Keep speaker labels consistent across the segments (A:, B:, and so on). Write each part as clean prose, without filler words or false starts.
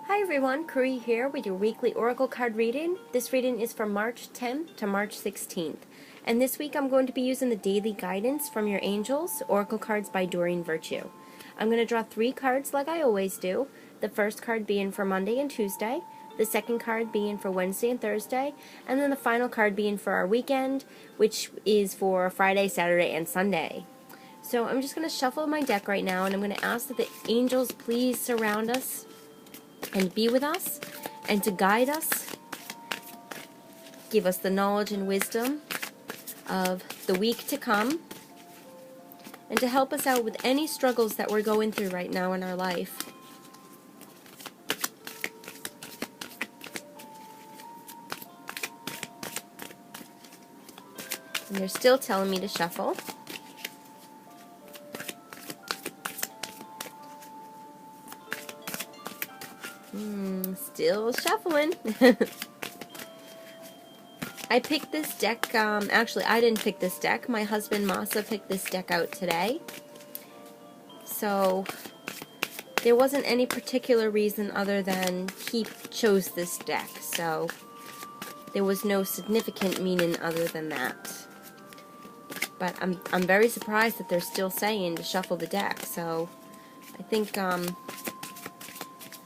A: Hi everyone, Kuri here with your weekly Oracle card reading. This reading is from March 10th to March 16th. And this week I'm going to be using the daily guidance from your angels, Oracle cards by Doreen Virtue. I'm going to draw 3 cards like I always do. The first card being for Monday and Tuesday, the second card being for Wednesday and Thursday, and then the final card being for our weekend, which is for Friday, Saturday, and Sunday. So I'm just going to shuffle my deck right now, and I'm going to ask that the angels please surround us and be with us, and to guide us, give us the knowledge and wisdom of the week to come, and to help us out with any struggles that we're going through right now in our life. And they're still telling me to shuffle. Still shuffling. I picked this deck, actually I didn't pick this deck, my husband Masa picked this deck out today. So there wasn't any particular reason other than he chose this deck, so there was no significant meaning other than that. But I'm very surprised that they're still saying to shuffle the deck, so I think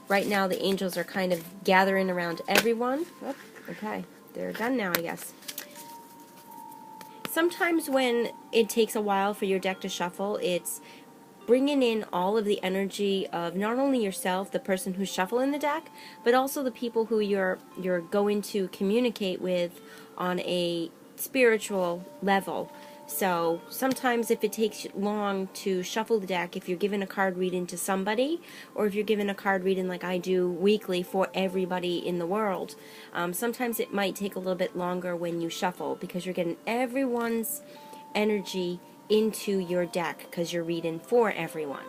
A: right now the angels are kind of gathering around everyone. Oh, okay, they're done now, I guess. Sometimes when it takes a while for your deck to shuffle, it's bringing in all of the energy of not only yourself, the person who's shuffling the deck, but also the people who you're going to communicate with on a spiritual level. So sometimes if it takes long to shuffle the deck, if you're giving a card reading to somebody, or if you're giving a card reading like I do weekly for everybody in the world, sometimes it might take a little bit longer when you shuffle because you're getting everyone's energy into your deck because you're reading for everyone.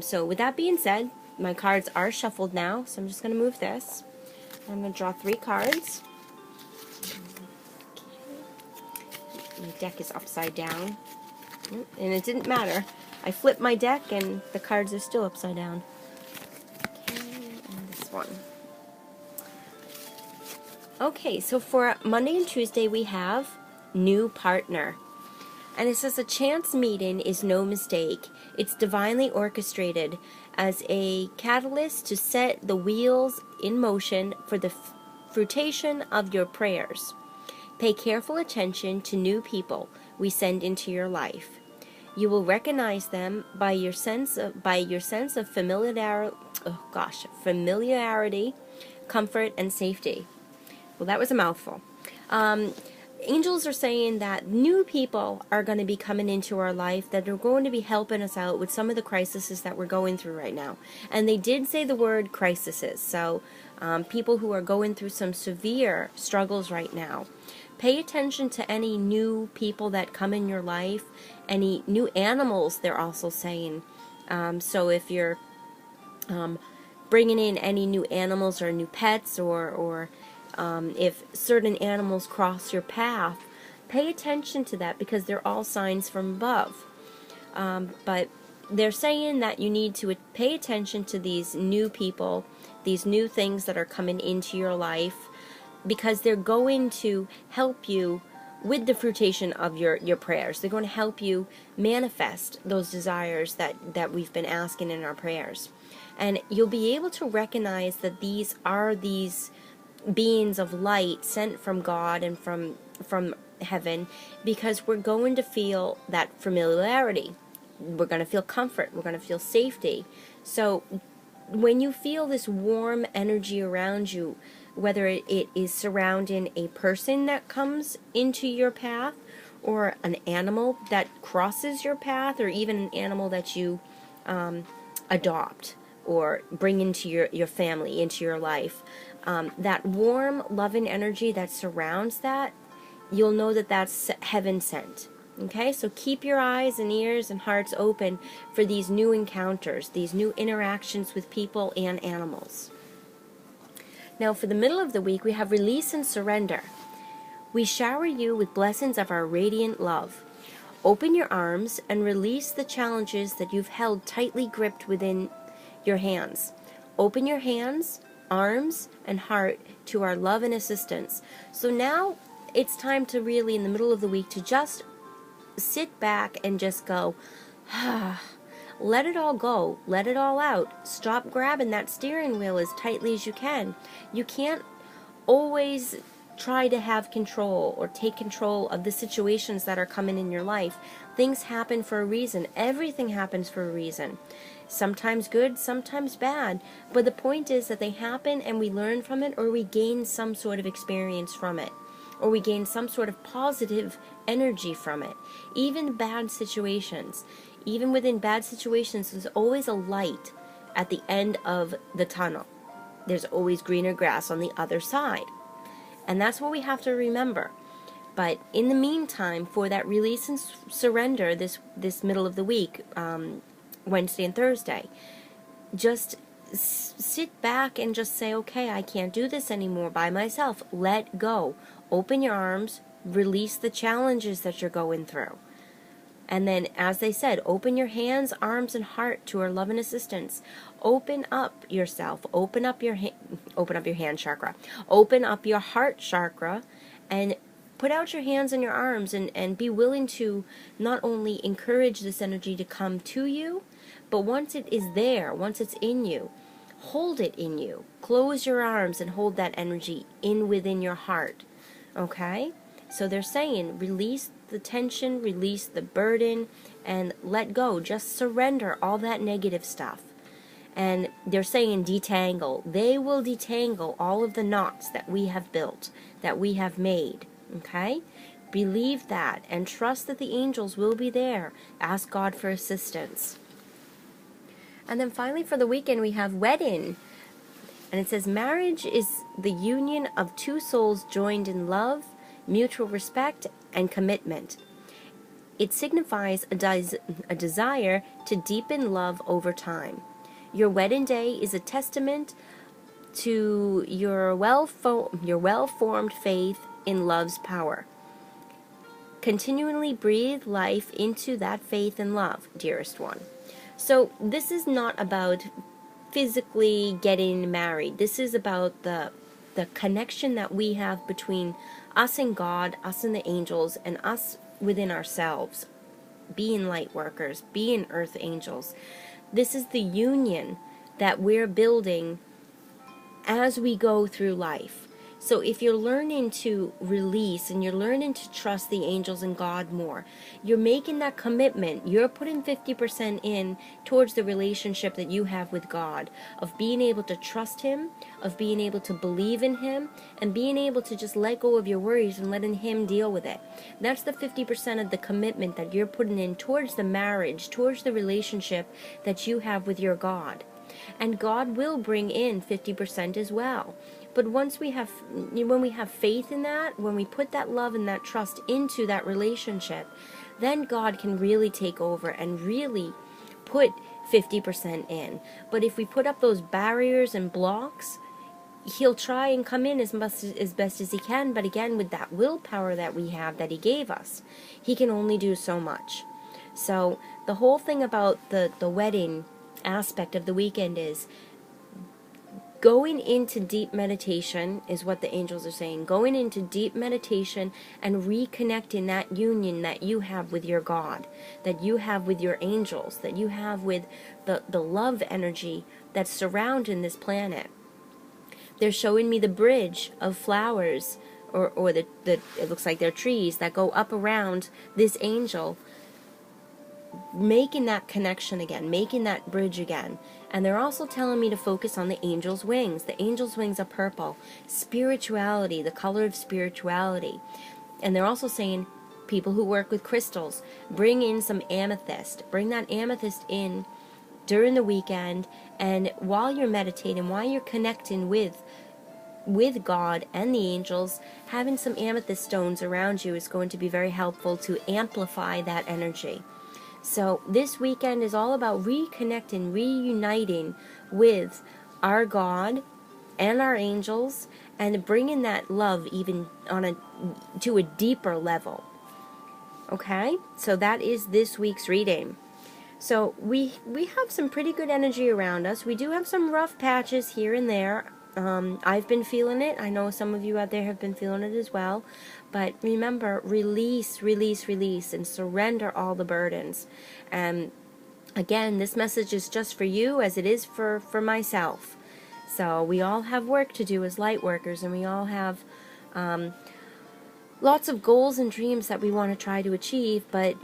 A: So with that being said, my cards are shuffled now, so I'm just going to move this. I'm going to draw 3 cards. My deck is upside down, and it didn't matter. I flipped my deck and the cards are still upside down. Okay, and this one. Okay, so for Monday and Tuesday we have new partner. And it says a chance meeting is no mistake. It's divinely orchestrated as a catalyst to set the wheels in motion for the fruition of your prayers. Pay careful attention to new people we send into your life. You will recognize them by your sense of familiarity, comfort, and safety. Well, that was a mouthful. Angels are saying that new people are going to be coming into our life that are going to be helping us out with some of the crises that we're going through right now. And they did say the word crises, so people who are going through some severe struggles right now. Pay attention to any new people that come in your life, any new animals they're also saying. So if you're bringing in any new animals or new pets, or if certain animals cross your path, pay attention to that because they're all signs from above. But they're saying that you need to pay attention to these new people, these new things that are coming into your life, because they're going to help you with the fruition of your prayers. They're going to help you manifest those desires that we've been asking in our prayers. And you'll be able to recognize that these are these beings of light sent from God and from heaven, because we're going to feel that familiarity. We're going to feel comfort. We're going to feel safety. So when you feel this warm energy around you, whether it is surrounding a person that comes into your path, or an animal that crosses your path, or even an animal that you adopt or bring into your family, into your life, that warm, loving energy that surrounds that, you'll know that that's heaven sent. Okay, so keep your eyes and ears and hearts open for these new encounters, these new interactions with people and animals. Now for the middle of the week, we have release and surrender. We shower you with blessings of our radiant love. Open your arms and release the challenges that you've held tightly gripped within your hands. Open your hands, arms, and heart to our love and assistance. So now it's time to really, in the middle of the week, to just sit back and just go, let it all go, let it all out. Stop grabbing that steering wheel as tightly as you can. You can't always try to have control or take control of the situations that are coming in your life. Things happen for a reason. Everything happens for a reason. Sometimes good, sometimes bad. But the point is that they happen and we learn from it, or we gain some sort of experience from it, or we gain some sort of positive energy from it. Even bad situations, even within bad situations, there's always a light at the end of the tunnel. There's always greener grass on the other side. And that's what we have to remember. But in the meantime, for that release and surrender this middle of the week, Wednesday and Thursday, just sit back and just say, okay, I can't do this anymore by myself. Let go. Open your arms. Release the challenges that you're going through. And then, as they said, open your hands, arms, and heart to our love and assistance. Open up yourself. Open up your hand chakra. Open up your heart chakra, and put out your hands and your arms, and be willing to not only encourage this energy to come to you, but once it is there, once it's in you, hold it in you. Close your arms and hold that energy in within your heart. Okay? So they're saying, release the tension, release the burden, and let go. Just surrender all that negative stuff. And they're saying detangle. They will detangle all of the knots that we have built, that we have made. Okay? Believe that and trust that the angels will be there. Ask God for assistance. And then finally for the weekend we have wedding. And it says, marriage is the union of two souls joined in love, mutual respect, and commitment. It signifies a desire to deepen love over time. Your wedding day is a testament to your well-formed faith in love's power. Continually breathe life into that faith and love, dearest one. So this is not about physically getting married. This is about the connection that we have between us and God, us and the angels, and us within ourselves, being light workers, being earth angels. This is the union that we're building as we go through life. So if you're learning to release and you're learning to trust the angels and God more, you're making that commitment. You're putting 50% in towards the relationship that you have with God, of being able to trust Him, of being able to believe in Him, and being able to just let go of your worries and letting Him deal with it. That's the 50% of the commitment that you're putting in towards the marriage, towards the relationship that you have with your God. And God will bring in 50% as well. But when we have faith in that, when we put that love and that trust into that relationship, then God can really take over and really put 50% in. But if we put up those barriers and blocks, He'll try and come in as best as He can. But again, with that willpower that we have, that He gave us, He can only do so much. So the whole thing about the wedding aspect of the weekend is going into deep meditation, is what the angels are saying. Going into deep meditation and reconnecting that union that you have with your God, that you have with your angels, that you have with the love energy that's surrounding this planet. They're showing me the bridge of flowers, or it looks like they're trees that go up around this angel, making that connection again, making that bridge again. And they're also telling me to focus on the angel's wings. The angel's wings are purple. Spirituality, the color of spirituality. And they're also saying, people who work with crystals, bring in some amethyst. Bring that amethyst in during the weekend. And while you're meditating, while you're connecting with God and the angels, having some amethyst stones around you is going to be very helpful to amplify that energy. So this weekend is all about reconnecting, reuniting with our God and our angels, and bringing that love even to a deeper level. Okay? So that is this week's reading. So we have some pretty good energy around us. We do have some rough patches here and there. I've been feeling it. I know some of you out there have been feeling it as well. But remember, release, release, release, and surrender all the burdens. And again, this message is just for you as it is for myself. So we all have work to do as light workers, and we all have lots of goals and dreams that we want to try to achieve, but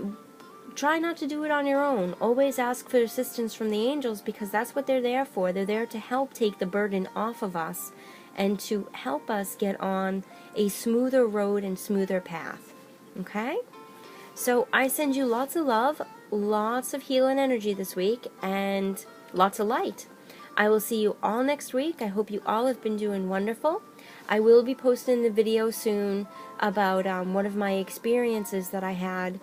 A: try not to do it on your own. Always ask for assistance from the angels, because that's what they're there for. They're there to help take the burden off of us and to help us get on a smoother road and smoother path. Okay? So I send you lots of love, lots of healing energy this week, and lots of light. I will see you all next week. I hope you all have been doing wonderful. I will be posting the video soon about one of my experiences that I had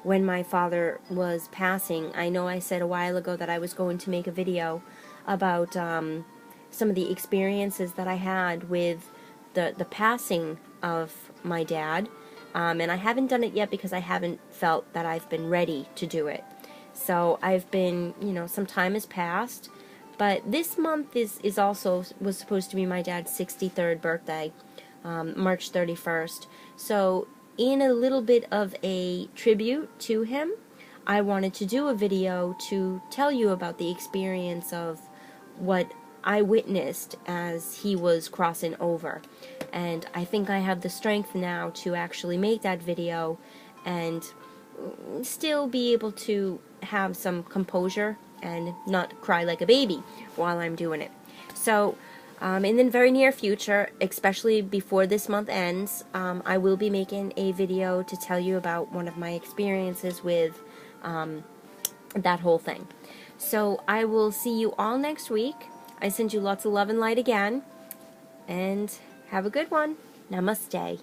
A: when my father was passing. I know I said a while ago that I was going to make a video about some of the experiences that I had with the passing of my dad. And I haven't done it yet because I haven't felt that I've been ready to do it. So I've been, some time has passed. But this month was supposed to be my dad's 63rd birthday, March 31st. So in a little bit of a tribute to him, I wanted to do a video to tell you about the experience of what I witnessed as he was crossing over. And I think I have the strength now to actually make that video and still be able to have some composure and not cry like a baby while I'm doing it. So in the very near future, especially before this month ends, I will be making a video to tell you about one of my experiences with that whole thing. So I will see you all next week. I send you lots of love and light again, and have a good one. Namaste.